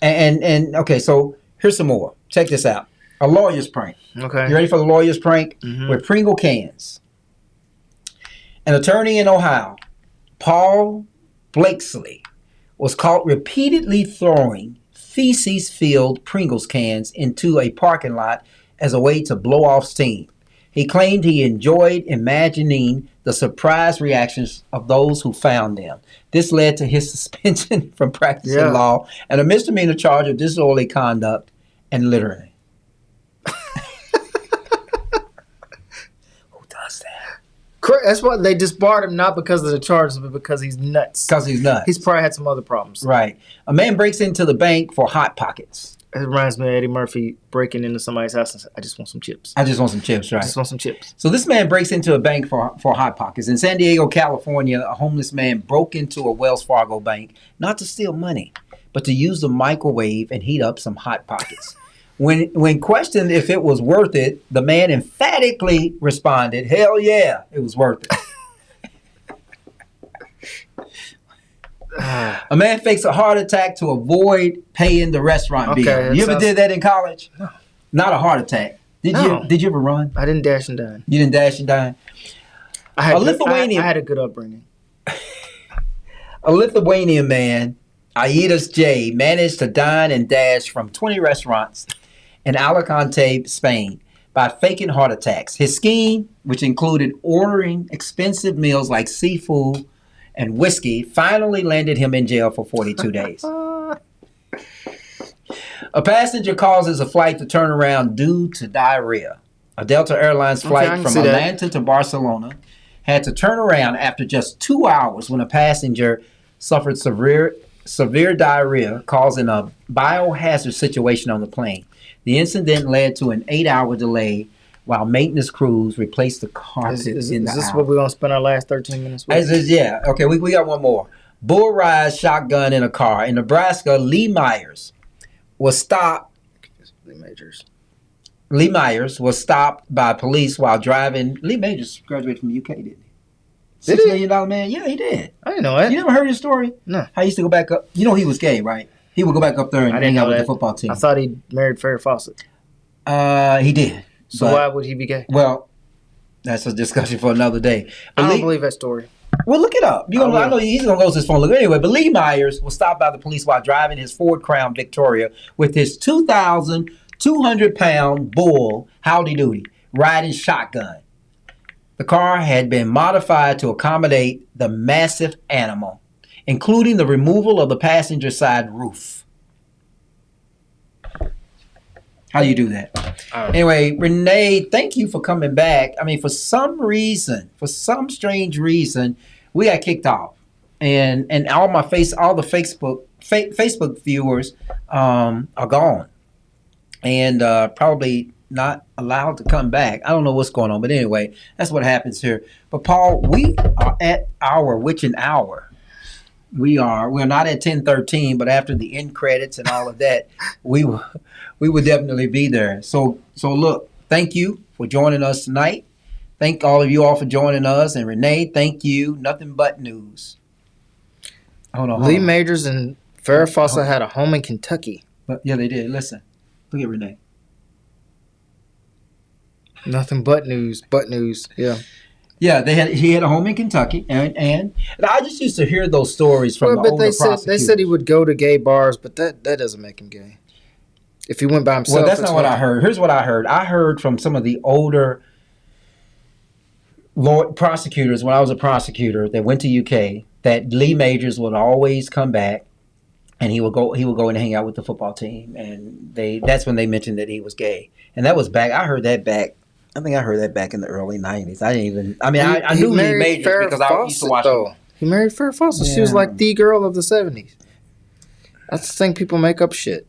And okay, so here's some more. Check this out. A lawyer's prank. Okay. You ready for the lawyer's prank? Mm-hmm. With Pringle cans. An attorney in Ohio, Paul Blakesley, was caught repeatedly throwing feces-filled Pringles cans into a parking lot as a way to blow off steam. He claimed he enjoyed imagining the surprise reactions of those who found them. This led to his suspension from practicing law and a misdemeanor charge of disorderly conduct and littering. That's why they just barred him, not because of the charges, but because he's nuts. Because he's nuts. He's probably had some other problems. Right. A man breaks into the bank for Hot Pockets. It reminds me of Eddie Murphy breaking into somebody's house and said, I just want some chips. I just want some chips, right? I just want some chips. So this man breaks into a bank for Hot Pockets. In San Diego, California, a homeless man broke into a Wells Fargo bank, not to steal money, but to use the microwave and heat up some Hot Pockets. When questioned if it was worth it, the man emphatically responded, hell yeah, it was worth it. A man fakes a heart attack to avoid paying the restaurant bill. You ever did that in college? No. Not a heart attack. Did you ever run? I didn't dash and dine. You didn't dash and dine? I had a good upbringing. A Lithuanian man, Aidas J, managed to dine and dash from 20 restaurants in Alicante, Spain, by faking heart attacks. His scheme, which included ordering expensive meals like seafood and whiskey, finally landed him in jail for 42 days. A passenger causes a flight to turn around due to diarrhea. A Delta Airlines flight from Atlanta to Barcelona had to turn around after just 2 hours when a passenger suffered severe diarrhea, causing a biohazard situation on the plane. The incident led to an 8-hour delay while maintenance crews replaced the carpet in the Is this what we're going to spend our last 13 minutes with? Yeah. Okay, we got one more. Bull rides shotgun in a car. In Nebraska, Lee Myers was stopped. Lee Myers was stopped by police while driving. Lee Myers graduated from UK, didn't he? $6 million man? Yeah, he did. I didn't know that. You never heard his story? No. I used to go back up. You know he was gay, right? He would go back up there and hang out with the football team. I thought he married Farrah Fawcett. He did. So why would he be gay? Well, that's a discussion for another day. But I don't believe that story. Well, look it up. I know he's going to go to his phone. Look anyway. But Lee Myers was stopped by the police while driving his Ford Crown Victoria with his 2,200-pound bull, Howdy Doody, riding shotgun. The car had been modified to accommodate the massive animal, including the removal of the passenger side roof. How do you do that? Anyway, Renee, thank you for coming back. I mean, for some strange reason, we got kicked off, and all the Facebook viewers are gone, and probably not allowed to come back. I don't know what's going on, but anyway, that's what happens here. But Paul, we are at our witching hour. We're not at 10:13, but after the end credits and all of that, we would definitely be there. So look, thank you for joining us tonight. Thank all of you all for joining us. And Renee, thank you. Nothing but news. Hold on. Lee Majors and Farrah Fawcett had a home in Kentucky. Yeah, they did. Listen. Look at Renee. Nothing but news. Yeah. Yeah, he had a home in Kentucky, and I just used to hear those stories from the older prosecutors. They said he would go to gay bars, but that doesn't make him gay. If he went by himself, well, that's not what I heard. Here's what I heard. I heard from some of the older prosecutors when I was a prosecutor that went to UK that Lee Majors would always come back, and he would go and hang out with the football team, and that's when they mentioned that he was gay, and that was back. I think I heard that back in the early 90s. I knew Lee Majors because I used to watch him. He married Farrah Fawcett. Yeah. She was like the girl of the 70s. That's the thing. People make up shit.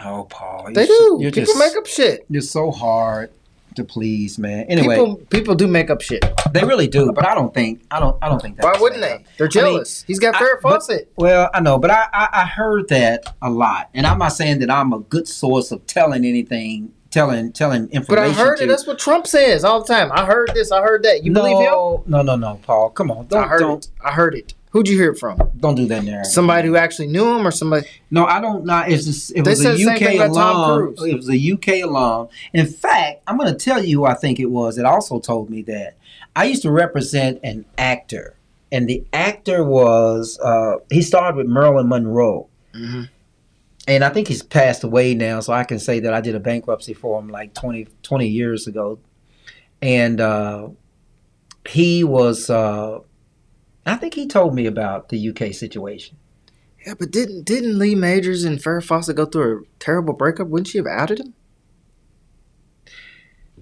Oh, Paul. They do. People make up shit. You're so hard to please, man. Anyway. People do make up shit. They really do, but I don't think that's why wouldn't they? They're jealous. He's got Farrah Fawcett. Well, I know, but I heard that a lot. And I'm not saying that I'm a good source of telling information. But I heard it. That's what Trump says all the time. I heard this. I heard that. You believe him? No, Paul. Come on. I heard it. Who'd you hear it from? Don't do that narrative. Somebody who actually knew him, or somebody? No, I don't. Not. It was a UK alum. It was a UK alum. In fact, I'm going to tell you who I think it was. It also told me that I used to represent an actor, and the actor was he starred with Marilyn Monroe. Mm-hmm. And I think he's passed away now, so I can say that I did a bankruptcy for him like 20 years ago. And he was, I think he told me about the UK situation. Yeah, but didn't Lee Majors and Farrah Fawcett go through a terrible breakup? Wouldn't she have outed him?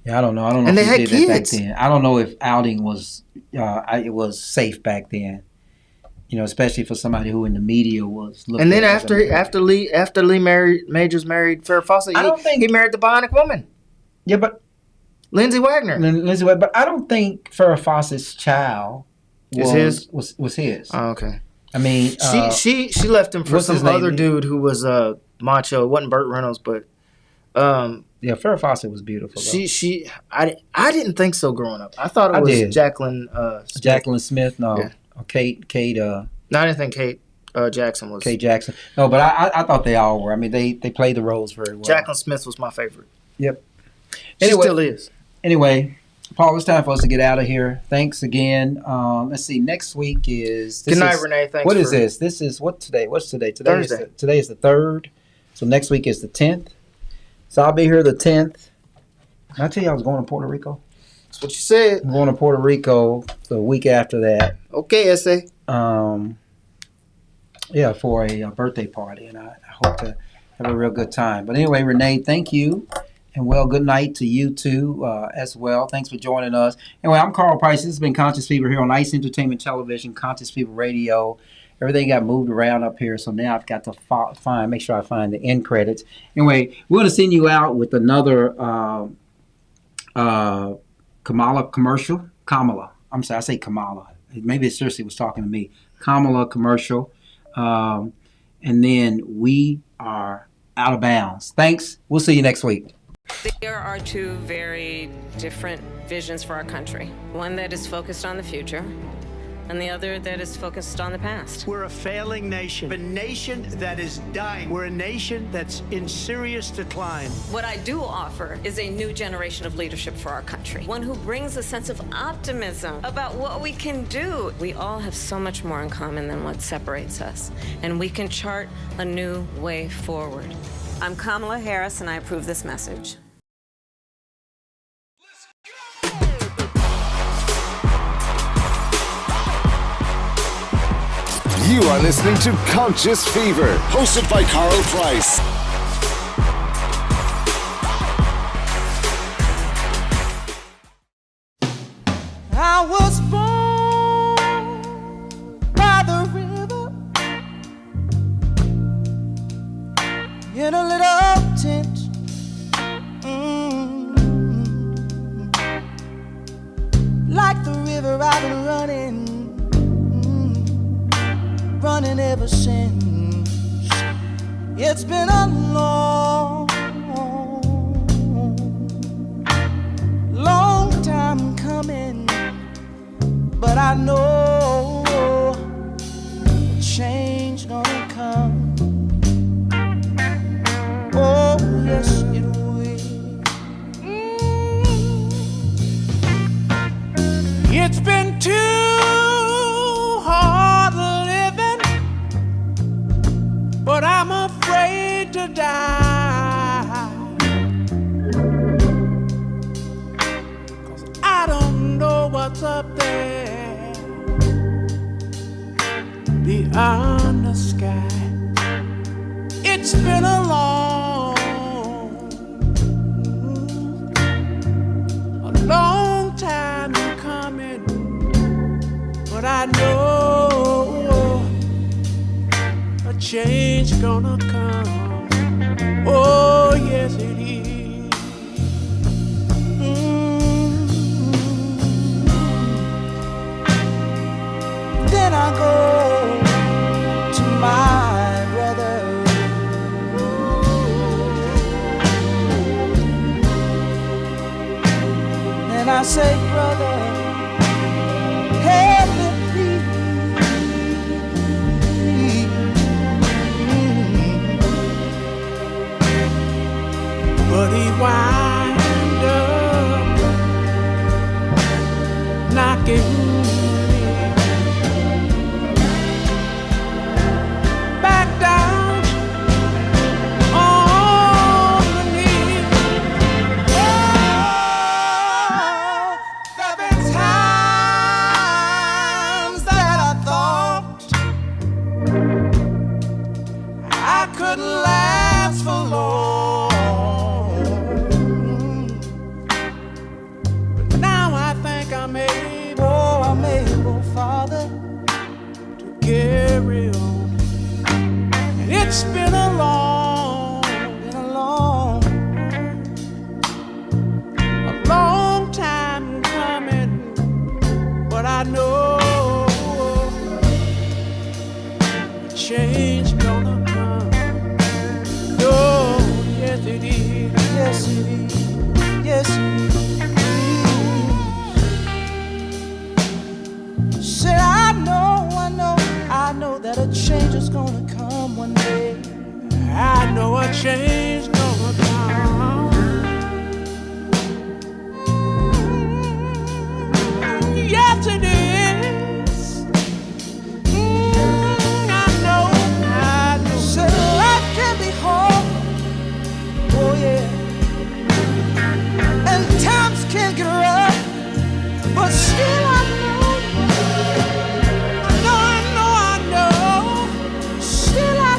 Yeah, I don't know. I don't know And if they they had did that back kids. then. I don't know if outing was it was safe back then. You know, especially for somebody who in the media was looking. And then at it. after Lee Majors married Farrah Fawcett, he married the bionic woman. Yeah, but Lindsay Wagner. But I don't think Farrah Fawcett's child was his. Oh, okay. I mean, she left him for what's his some name? other dude who was macho. It wasn't Burt Reynolds, but yeah, Farrah Fawcett was beautiful. Though. I didn't think so growing up. I thought it was Jacqueline Smith. Jacqueline Smith, no. Yeah. Or Kate. No, I didn't think Kate Jackson was. Kate Jackson. No, but I thought they all were. I mean, they played the roles very well. Jacqueline Smith was my favorite. Yep. She still is. Anyway, Paul, it's time for us to get out of here. Thanks again. Let's see. Next week is. Good night, Renee. Thanks. What is this? This is what today? What's today? Thursday. Today is the 3rd. So next week is the 10th. So I'll be here the 10th. Did I tell you I was going to Puerto Rico? That's what you said. I'm going to Puerto Rico the week after that. Okay, S.A. Yeah, for a birthday party, and I hope to have a real good time. But anyway, Renee, thank you, and well, good night to you too as well. Thanks for joining us. Anyway, I'm Carl Price. This has been Conscious Fever here on Ice Entertainment Television, Conscious Fever Radio. Everything got moved around up here, so now I've got to make sure I find the end credits. Anyway, we're going to send you out with another Kamala commercial. Kamala. I'm sorry, I say Kamala. Maybe it seriously was talking to me. Kamala commercial. And then we are out of bounds. Thanks. We'll see you next week. There are two very different visions for our country. One that is focused on the future, and the other that is focused on the past. We're a failing nation, a nation that is dying. We're a nation that's in serious decline. What I do offer is a new generation of leadership for our country. One who brings a sense of optimism about what we can do. We all have so much more in common than what separates us, and we can chart a new way forward. I'm Kamala Harris, and I approve this message. You are listening to Conscious Fever, hosted by Carl Price. I was born by the river in a little tent. Like the river I've been running ever since. It's been a long time coming, but I know change gonna come. Oh yes it will. It's been too hard living, but I'm afraid to die. 'Cause I don't know what's up there beyond the sky. It's been a long time coming, but I know a change gonna come. Oh yes it is. Then I go to my brother. And I say, brother, help me please. But he wind up knocking me back down on the knees. Oh, there've been times that I thought I couldn't last for long. is gonna come one day. I know a change gonna come. Yes, it is. I know. So life can be hard. Oh yeah. And times can get rough. But still I know. Still I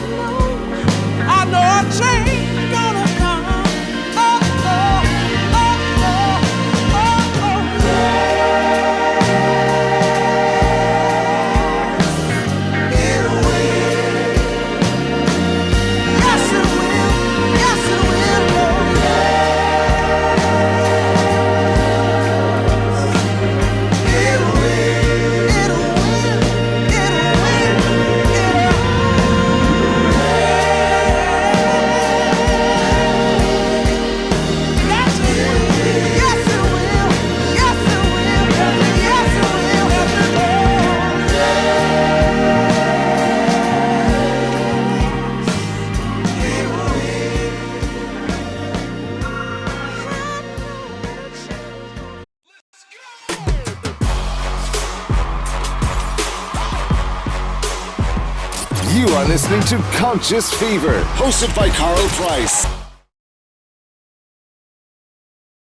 know a change gonna come. Oh, oh, oh, oh, oh, oh. It will. Yes, it will. Yes, it will. Oh, yeah. It will. It will. It will. You are listening to Conscious Fever, hosted by Carl Price.